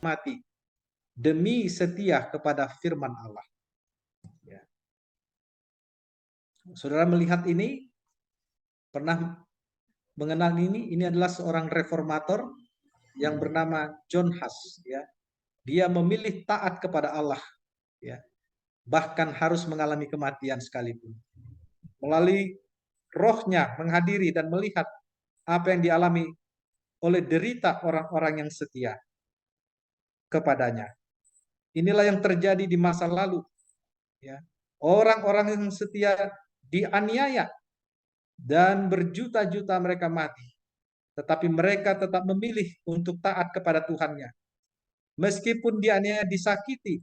mati demi setia kepada firman Allah. Ya. Saudara melihat ini, pernah mengenal ini adalah seorang reformator yang bernama John Huss. Ya. Dia memilih taat kepada Allah, ya, bahkan harus mengalami kematian sekalipun. Melalui rohnya menghadiri dan melihat apa yang dialami oleh derita orang-orang yang setia kepadanya. Inilah yang terjadi di masa lalu. Ya. Orang-orang yang setia dianiaya dan berjuta-juta mereka mati. Tetapi mereka tetap memilih untuk taat kepada Tuhannya. Meskipun dianiaya, disakiti,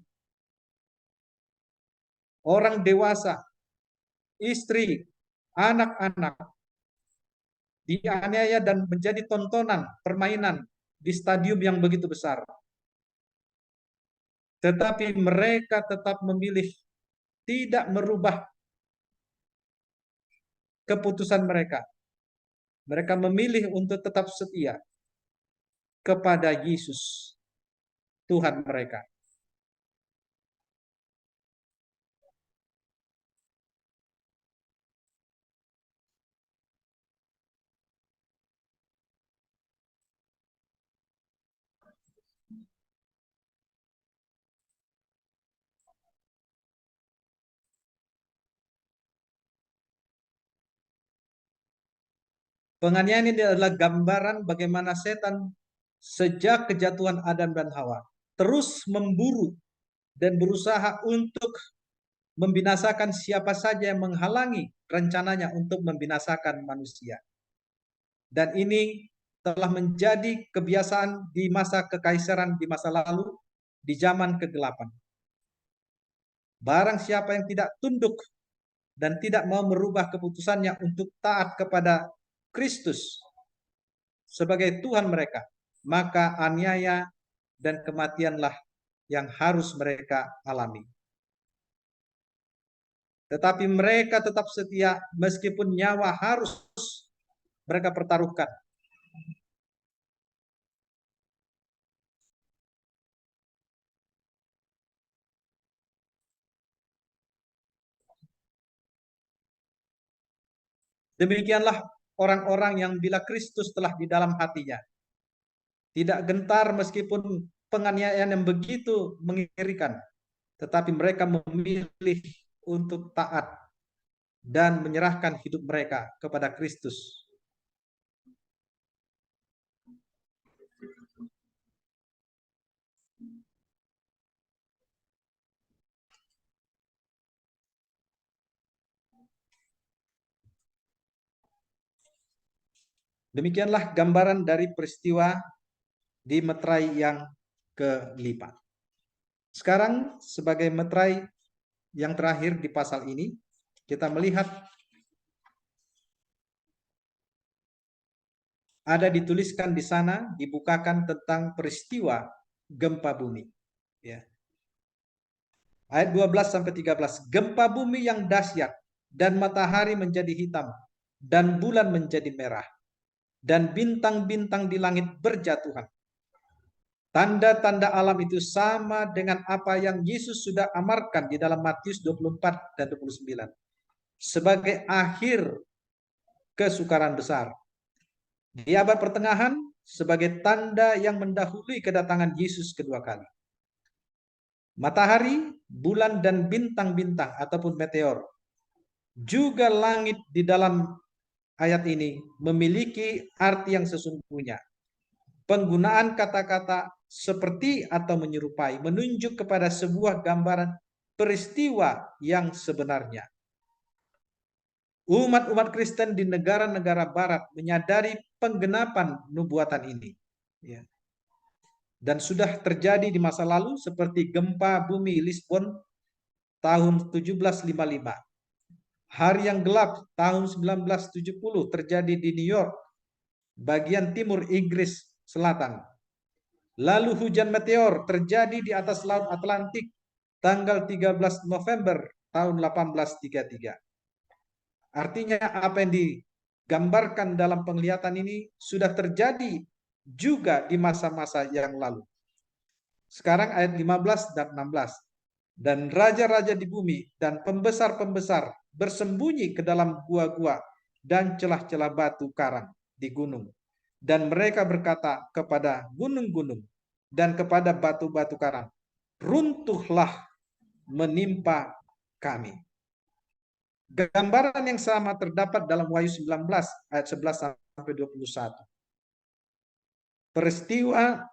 orang dewasa, istri, anak-anak, dianiaya dan menjadi tontonan permainan di stadium yang begitu besar. Tetapi mereka tetap memilih tidak merubah keputusan mereka. Mereka memilih untuk tetap setia kepada Yesus, Tuhan mereka. Penganiayaan ini adalah gambaran bagaimana setan sejak kejatuhan Adam dan Hawa terus memburu dan berusaha untuk membinasakan siapa saja yang menghalangi rencananya untuk membinasakan manusia. Dan ini telah menjadi kebiasaan di masa kekaisaran di masa lalu, di zaman kegelapan. Barang siapa yang tidak tunduk dan tidak mau merubah keputusannya untuk taat kepada Kristus sebagai Tuhan mereka, maka aniaya dan kematianlah yang harus mereka alami. Tetapi mereka tetap setia meskipun nyawa harus mereka pertaruhkan. Demikianlah orang-orang yang bila Kristus telah di dalam hatinya, tidak gentar meskipun penganiayaan yang begitu mengerikan, tetapi mereka memilih untuk taat dan menyerahkan hidup mereka kepada Kristus. Demikianlah gambaran dari peristiwa di meterai yang kelima. Sekarang sebagai meterai yang terakhir di pasal ini, kita melihat ada dituliskan di sana, dibukakan tentang peristiwa gempa bumi. Ya. Ayat 12 sampai 13. Gempa bumi yang dahsyat dan matahari menjadi hitam dan bulan menjadi merah dan bintang-bintang di langit berjatuhan. Tanda-tanda alam itu sama dengan apa yang Yesus sudah amarkan di dalam Matius 24 dan 29 sebagai akhir kesukaran besar. Di abad pertengahan sebagai tanda yang mendahului kedatangan Yesus kedua kali. Matahari, bulan, dan bintang-bintang ataupun meteor. Juga langit di dalam ayat ini memiliki arti yang sesungguhnya. Penggunaan kata-kata seperti atau menyerupai menunjuk kepada sebuah gambaran peristiwa yang sebenarnya. Umat-umat Kristen di negara-negara barat menyadari penggenapan nubuatan ini. Ya. Dan sudah terjadi di masa lalu seperti gempa bumi Lisbon tahun 1755. Hari yang gelap tahun 1970 terjadi di New York, bagian timur Inggris Selatan. Lalu hujan meteor terjadi di atas Laut Atlantik tanggal 13 November tahun 1833. Artinya apa yang digambarkan dalam penglihatan ini sudah terjadi juga di masa-masa yang lalu. Sekarang ayat 15 dan 16. Dan raja-raja di bumi dan pembesar-pembesar bersembunyi ke dalam gua-gua dan celah-celah batu karang di gunung. Dan mereka berkata kepada gunung-gunung dan kepada batu-batu karang, runtuhlah menimpa kami. Gambaran yang sama terdapat dalam Wahyu 19 ayat 11 sampai 21. Peristiwa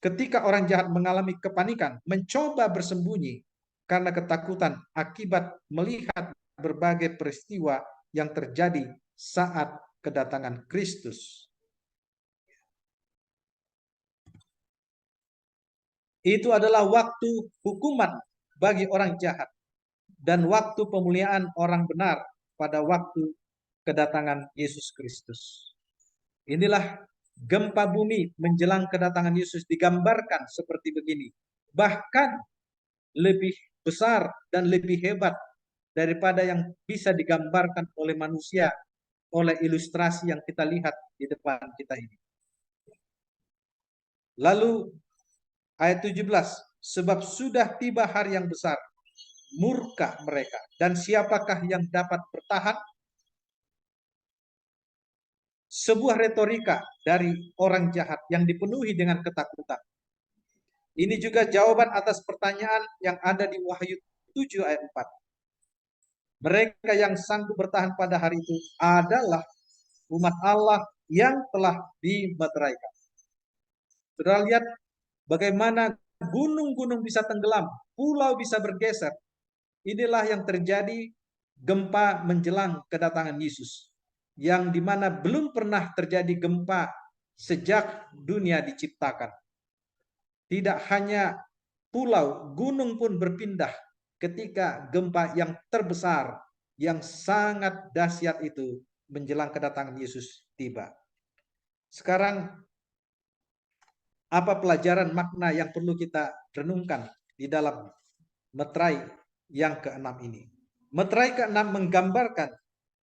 ketika orang jahat mengalami kepanikan, mencoba bersembunyi karena ketakutan akibat melihat berbagai peristiwa yang terjadi saat kedatangan Kristus. Itu adalah waktu hukuman bagi orang jahat dan waktu pemuliaan orang benar pada waktu kedatangan Yesus Kristus. Inilah gempa bumi menjelang kedatangan Yesus digambarkan seperti begini. Bahkan lebih besar dan lebih hebat daripada yang bisa digambarkan oleh manusia, oleh ilustrasi yang kita lihat di depan kita ini. Lalu ayat 17, sebab sudah tiba hari yang besar, murka mereka, dan siapakah yang dapat bertahan? Sebuah retorika dari orang jahat yang dipenuhi dengan ketakutan. Ini juga jawaban atas pertanyaan yang ada di Wahyu 7 ayat 4. Mereka yang sanggup bertahan pada hari itu adalah umat Allah yang telah dimeteraikan. Saudara lihat bagaimana gunung-gunung bisa tenggelam, pulau bisa bergeser. Inilah yang terjadi gempa menjelang kedatangan Yesus, yang dimana belum pernah terjadi gempa sejak dunia diciptakan. Tidak hanya pulau, gunung pun berpindah ketika gempa yang terbesar, yang sangat dahsyat itu menjelang kedatangan Yesus tiba. Sekarang, apa pelajaran makna yang perlu kita renungkan di dalam meterai yang keenam ini? Meterai keenam menggambarkan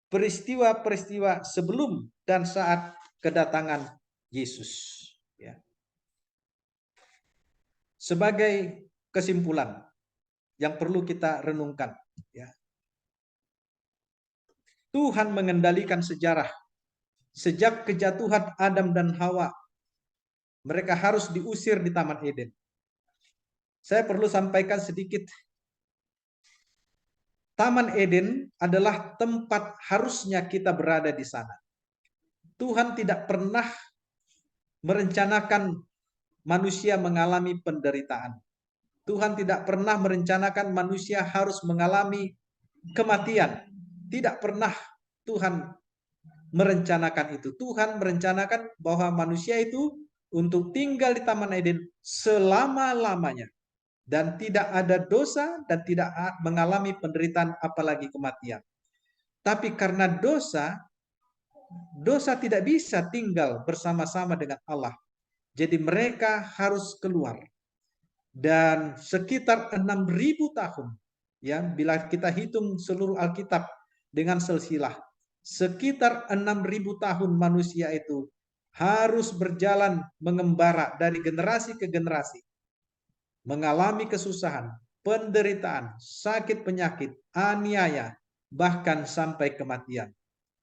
peristiwa-peristiwa sebelum dan saat kedatangan Yesus. Ya. Sebagai kesimpulan yang perlu kita renungkan, ya. Tuhan mengendalikan sejarah sejak kejatuhan Adam dan Hawa. Mereka harus diusir di Taman Eden. Saya perlu sampaikan sedikit. Taman Eden adalah tempat harusnya kita berada di sana. Tuhan tidak pernah merencanakan manusia mengalami penderitaan. Tuhan tidak pernah merencanakan manusia harus mengalami kematian. Tidak pernah Tuhan merencanakan itu. Tuhan merencanakan bahwa manusia itu untuk tinggal di Taman Eden selama-lamanya. Dan tidak ada dosa dan tidak mengalami penderitaan apalagi kematian. Tapi karena dosa tidak bisa tinggal bersama-sama dengan Allah. Jadi mereka harus keluar. Dan sekitar 6.000 tahun, ya, bila kita hitung seluruh Alkitab dengan silsilah, sekitar 6.000 tahun manusia itu harus berjalan mengembara dari generasi ke generasi, mengalami kesusahan, penderitaan, sakit penyakit, aniaya, bahkan sampai kematian.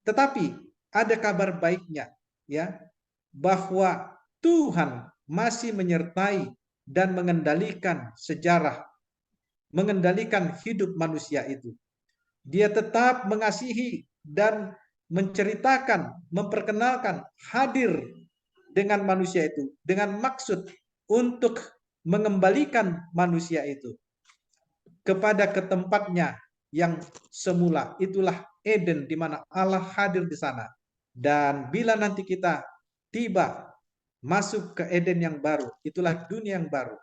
Tetapi ada kabar baiknya, ya, bahwa Tuhan masih menyertai dan mengendalikan sejarah, mengendalikan hidup manusia itu. Dia tetap mengasihi dan menceritakan, memperkenalkan, hadir dengan manusia itu dengan maksud untuk mengembalikan manusia itu kepada ketempatnya yang semula. Itulah Eden di mana Allah hadir di sana. Dan bila nanti kita tiba masuk ke Eden yang baru, itulah dunia yang baru.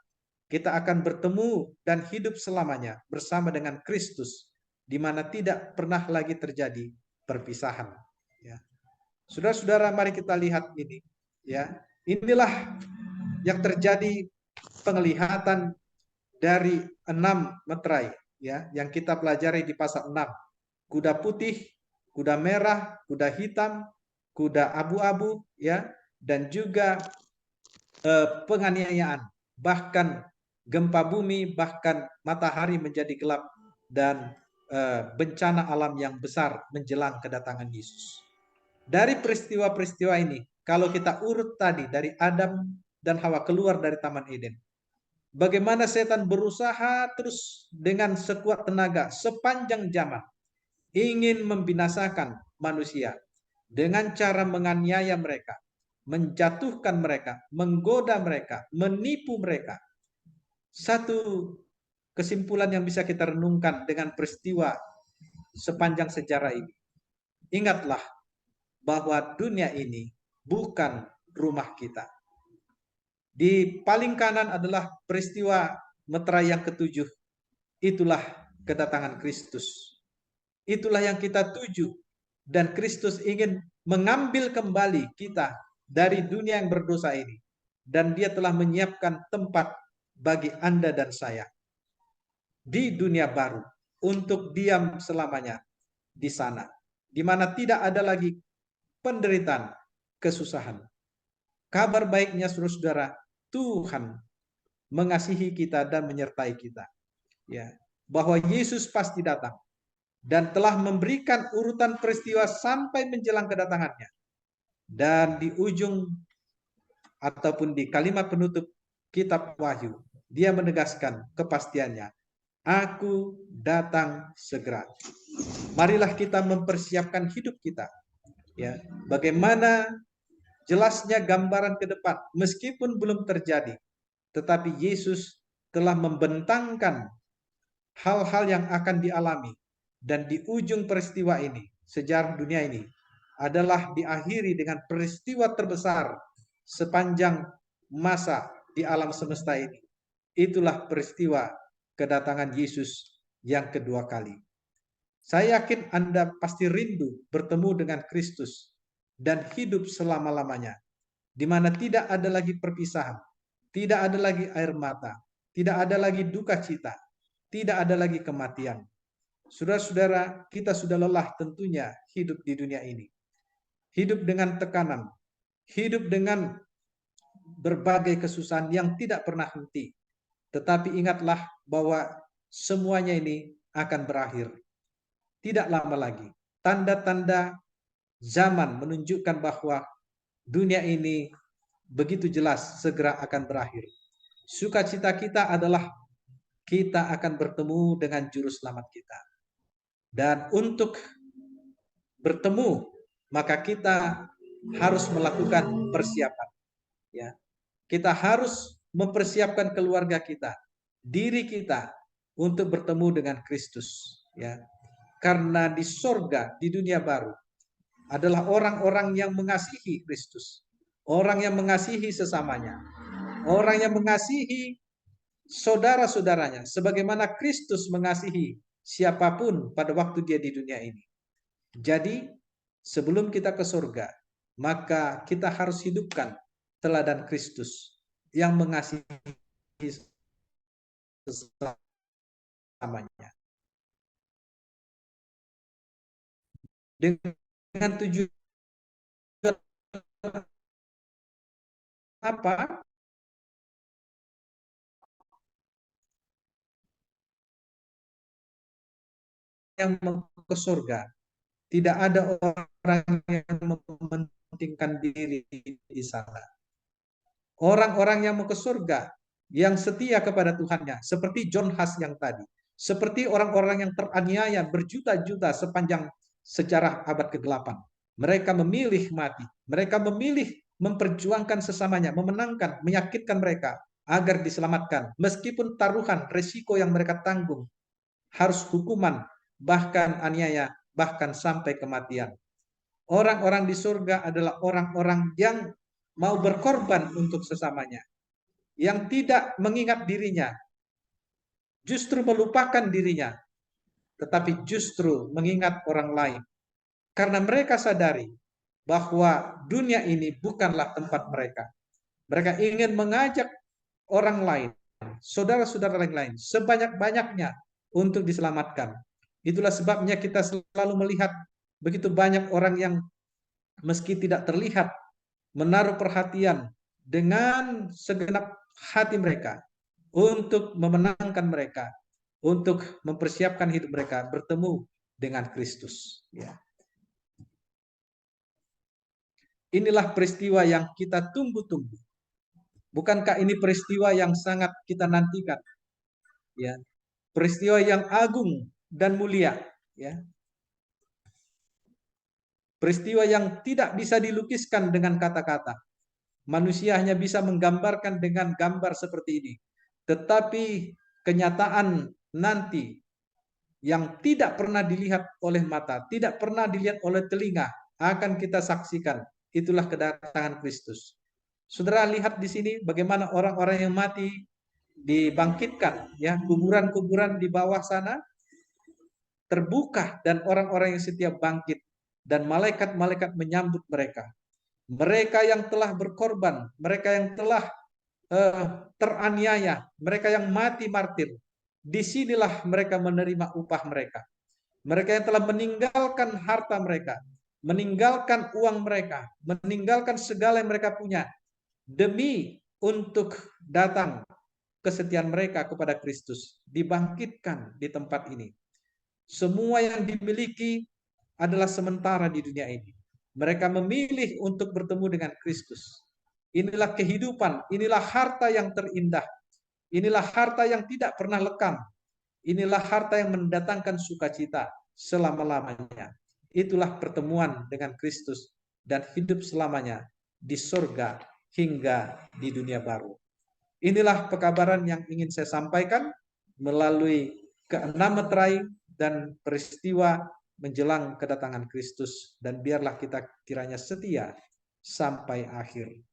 Kita akan bertemu dan hidup selamanya bersama dengan Kristus, di mana tidak pernah lagi terjadi perpisahan. Ya. Saudara-saudara, mari kita lihat ini. Ya, inilah yang terjadi penglihatan dari 6 meterai, ya, yang kita pelajari di pasal 6. Kuda putih, kuda merah, kuda hitam, kuda abu-abu, ya, dan juga penganiayaan, bahkan gempa bumi, bahkan matahari menjadi gelap, dan bencana alam yang besar menjelang kedatangan Yesus. Dari peristiwa-peristiwa ini, kalau kita urut tadi dari Adam dan Hawa keluar dari Taman Eden, bagaimana setan berusaha terus dengan sekuat tenaga sepanjang zaman ingin membinasakan manusia dengan cara menganiaya mereka, menjatuhkan mereka, menggoda mereka, menipu mereka. Satu kesimpulan yang bisa kita renungkan dengan peristiwa sepanjang sejarah ini. Ingatlah bahwa dunia ini bukan rumah kita. Di paling kanan adalah peristiwa meterai yang ketujuh. Itulah kedatangan Kristus. Itulah yang kita tuju. Dan Kristus ingin mengambil kembali kita dari dunia yang berdosa ini. Dan dia telah menyiapkan tempat bagi Anda dan saya di dunia baru untuk diam selamanya di sana, di mana tidak ada lagi penderitaan, kesusahan. Kabar baiknya saudara-saudara, Tuhan mengasihi kita dan menyertai kita. Ya, bahwa Yesus pasti datang dan telah memberikan urutan peristiwa sampai menjelang kedatangannya. Dan di ujung ataupun di kalimat penutup kitab Wahyu, dia menegaskan kepastiannya, Aku datang segera. Marilah kita mempersiapkan hidup kita. Ya, bagaimana jelasnya gambaran ke depan, meskipun belum terjadi, tetapi Yesus telah membentangkan hal-hal yang akan dialami, dan di ujung peristiwa ini, sejarah dunia ini adalah diakhiri dengan peristiwa terbesar sepanjang masa di alam semesta ini. Itulah peristiwa kedatangan Yesus yang kedua kali. Saya yakin Anda pasti rindu bertemu dengan Kristus dan hidup selama-lamanya, di mana tidak ada lagi perpisahan, tidak ada lagi air mata, tidak ada lagi duka cita, tidak ada lagi kematian. Saudara-saudara, kita sudah lelah tentunya hidup di dunia ini. Hidup dengan tekanan, hidup dengan berbagai kesusahan yang tidak pernah henti. Tetapi ingatlah bahwa semuanya ini akan berakhir. Tidak lama lagi. Tanda-tanda zaman menunjukkan bahwa dunia ini begitu jelas segera akan berakhir. Sukacita kita adalah kita akan bertemu dengan juru selamat kita. Dan untuk bertemu, maka kita harus melakukan persiapan. Ya, kita harus mempersiapkan keluarga kita, diri kita untuk bertemu dengan Kristus. Ya, karena di sorga, di dunia baru, adalah orang-orang yang mengasihi Kristus, orang yang mengasihi sesamanya, orang yang mengasihi saudara-saudaranya, sebagaimana Kristus mengasihi siapapun pada waktu dia di dunia ini. Jadi, sebelum kita ke surga, maka kita harus hidupkan teladan Kristus yang mengasihi sesamanya. Dengan tujuan apa? Yang mau ke surga. Tidak ada orang yang mementingkan diri di sana. Orang-orang yang mau ke surga, yang setia kepada Tuhannya, seperti John Huss yang tadi, seperti orang-orang yang teraniaya berjuta-juta sepanjang sejarah abad ke-8. Mereka memilih mati, mereka memilih memperjuangkan sesamanya, memenangkan, meyakinkan mereka agar diselamatkan, meskipun taruhan resiko yang mereka tanggung harus hukuman, bahkan aniaya, bahkan sampai kematian. Orang-orang di surga adalah orang-orang yang mau berkorban untuk sesamanya, yang tidak mengingat dirinya, justru melupakan dirinya, tetapi justru mengingat orang lain. Karena mereka sadari bahwa dunia ini bukanlah tempat mereka. Mereka ingin mengajak orang lain, saudara-saudara yang lain, sebanyak-banyaknya untuk diselamatkan. Itulah sebabnya kita selalu melihat begitu banyak orang yang meski tidak terlihat menaruh perhatian dengan segenap hati mereka untuk memenangkan mereka, untuk mempersiapkan hidup mereka bertemu dengan Kristus. Ya. Inilah peristiwa yang kita tunggu-tunggu. Bukankah ini peristiwa yang sangat kita nantikan? Ya, peristiwa yang agung dan mulia. Ya, peristiwa yang tidak bisa dilukiskan dengan kata-kata. Manusia hanya bisa menggambarkan dengan gambar seperti ini. Tetapi kenyataan nanti yang tidak pernah dilihat oleh mata, tidak pernah dilihat oleh telinga, akan kita saksikan. Itulah kedatangan Kristus. Saudara lihat di sini bagaimana orang-orang yang mati dibangkitkan, ya, kuburan-kuburan di bawah sana terbuka dan orang-orang yang setia bangkit dan malaikat-malaikat menyambut mereka. Mereka yang telah berkorban, mereka yang telah teraniaya, mereka yang mati martir, disinilah mereka menerima upah mereka. Mereka yang telah meninggalkan harta mereka, meninggalkan uang mereka, meninggalkan segala yang mereka punya, demi untuk datang kesetiaan mereka kepada Kristus, dibangkitkan di tempat ini. Semua yang dimiliki adalah sementara di dunia ini. Mereka memilih untuk bertemu dengan Kristus. Inilah kehidupan, inilah harta yang terindah. Inilah harta yang tidak pernah lekang. Inilah harta yang mendatangkan sukacita selama-lamanya. Itulah pertemuan dengan Kristus dan hidup selamanya di surga hingga di dunia baru. Inilah pekabaran yang ingin saya sampaikan melalui keenam meterai dan peristiwa menjelang kedatangan Kristus, dan biarlah kita kiranya setia sampai akhir.